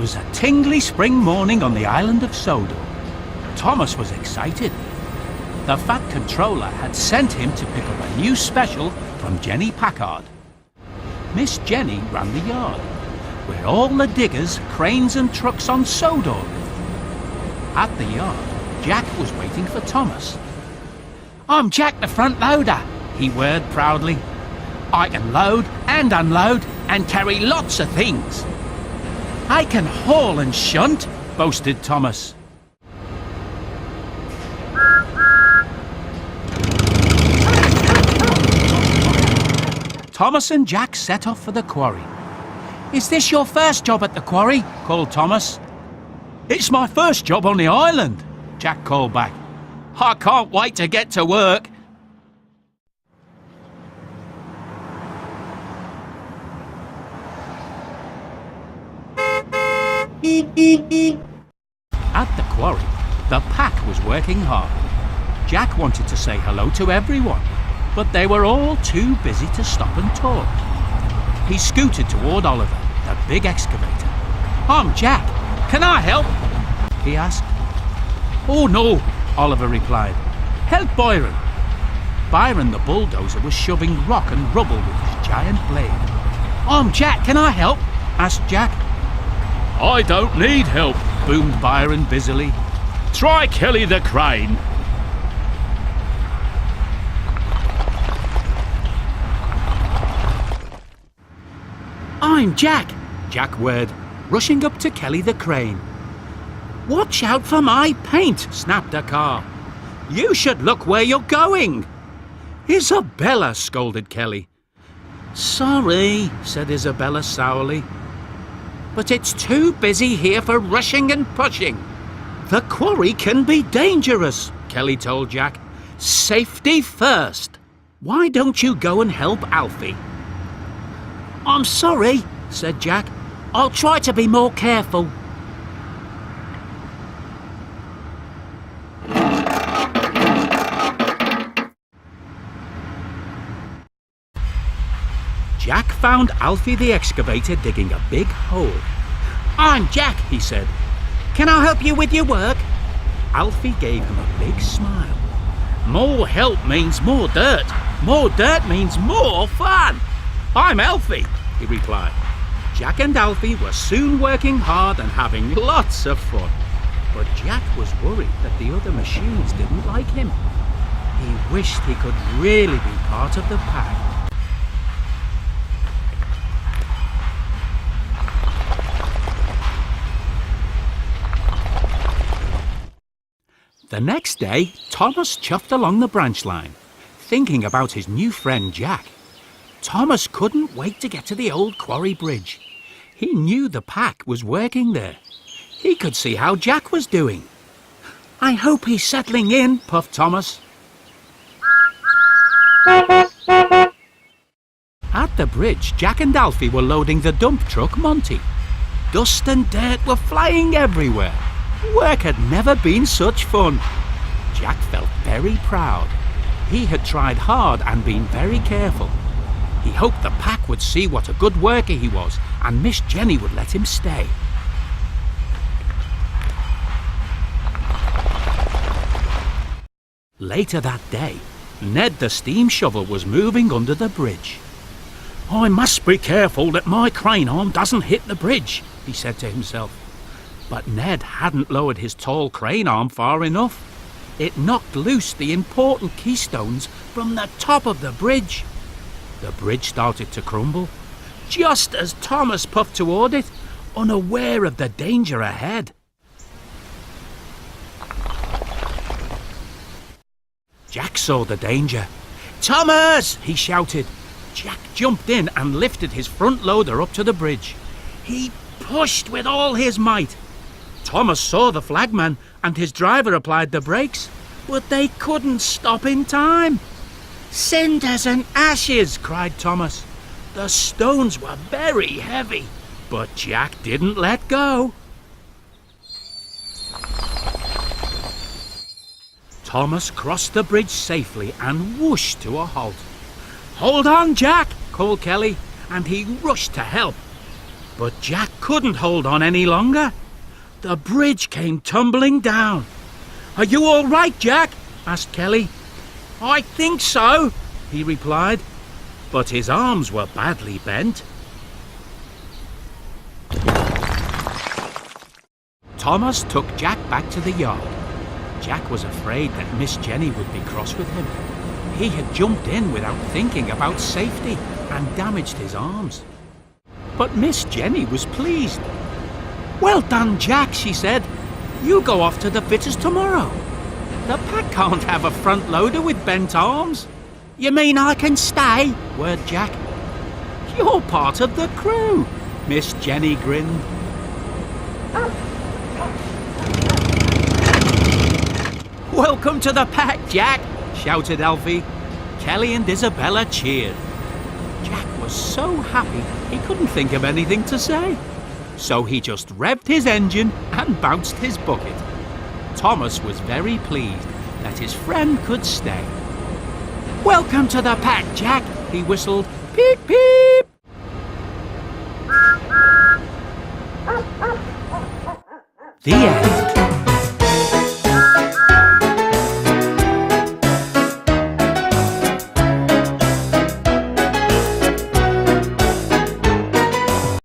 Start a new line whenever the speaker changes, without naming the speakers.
was a tingly spring morning on the island of Sodor. Thomas was excited. The Fat Controller had sent him to pick up a new special from Jenny Packard. Miss Jenny ran the yard, where all the diggers, cranes and trucks on Sodor lived. At the yard, Jack was waiting for Thomas. "I'm Jack the front loader," he whirred proudly. "I can load and unload and carry lots of things." "I can haul and shunt," boasted Thomas. Thomas and Jack set off for the quarry. "Is this your first job at the quarry?" called Thomas. "It's my first job on the island," Jack called back. "I can't wait to get to work." At the quarry, the pack was working hard. Jack wanted to say hello to everyone, but they were all too busy to stop and talk. He scooted toward Oliver, the big excavator. "I'm Jack. Can I help?" he asked. "Oh no," Oliver replied. "Help Byron." Byron the bulldozer was shoving rock and rubble with his giant blade. "I'm Jack. Can I help?" asked Jack. "I don't need help," boomed Byron busily. "Try Kelly the crane." "I'm Jack," Jack whirred, rushing up to Kelly the crane. "Watch out for my paint," snapped the car. "You should look where you're going." "Isabella," scolded Kelly. "Sorry," said Isabella sourly. "But it's too busy here for rushing and pushing." "The quarry can be dangerous," Kelly told Jack. "Safety first. Why don't you go and help Alfie?" "I'm sorry," said Jack. "I'll try to be more careful." Jack found Alfie the excavator digging a big hole. "I'm Jack," he said. "Can I help you with your work?" Alfie gave him a big smile. "More help means more dirt. More dirt means more fun. I'm Alfie," he replied. Jack and Alfie were soon working hard and having lots of fun. But Jack was worried that the other machines didn't like him. He wished he could really be part of the pack. The next day, Thomas chuffed along the branch line, thinking about his new friend Jack. Thomas couldn't wait to get to the old quarry bridge. He knew the pack was working there. He could see how Jack was doing. "I hope he's settling in," puffed Thomas. At the bridge, Jack and Alfie were loading the dump truck Monty. Dust and dirt were flying everywhere. Work had never been such fun. Jack felt very proud. He had tried hard and been very careful. He hoped the pack would see what a good worker he was, and Miss Jenny would let him stay. Later that day, Ned the steam shovel was moving under the bridge. "I must be careful that my crane arm doesn't hit the bridge," he said to himself. But Ned hadn't lowered his tall crane arm far enough. It knocked loose the important keystones from the top of the bridge. The bridge started to crumble, just as Thomas puffed toward it, unaware of the danger ahead. Jack saw the danger. "Thomas!" he shouted. Jack jumped in and lifted his front loader up to the bridge. He pushed with all his might. Thomas saw the flagman and his driver applied the brakes, but they couldn't stop in time. "Cinders and ashes!" cried Thomas. The stones were very heavy, but Jack didn't let go. Thomas crossed the bridge safely and whooshed to a halt. "Hold on, Jack!" called Kelly, and he rushed to help. But Jack couldn't hold on any longer. The bridge came tumbling down. "Are you all right, Jack?" asked Kelly. "I think so," he replied, but his arms were badly bent. Thomas took Jack back to the yard. Jack was afraid that Miss Jenny would be cross with him. He had jumped in without thinking about safety and damaged his arms. But Miss Jenny was pleased. "Well done, Jack," she said. "You go off to the fitters tomorrow. The pack can't have a front loader with bent arms." "You mean I can stay?" whirred Jack. "You're part of the crew," Miss Jenny grinned. "Welcome to the pack, Jack," shouted Alfie. Kelly and Isabella cheered. Jack was so happy he couldn't think of anything to say. So he just revved his engine and bounced his bucket. Thomas was very pleased that his friend could stay. "Welcome to the pack, Jack," he whistled. "Peep, peep." The end.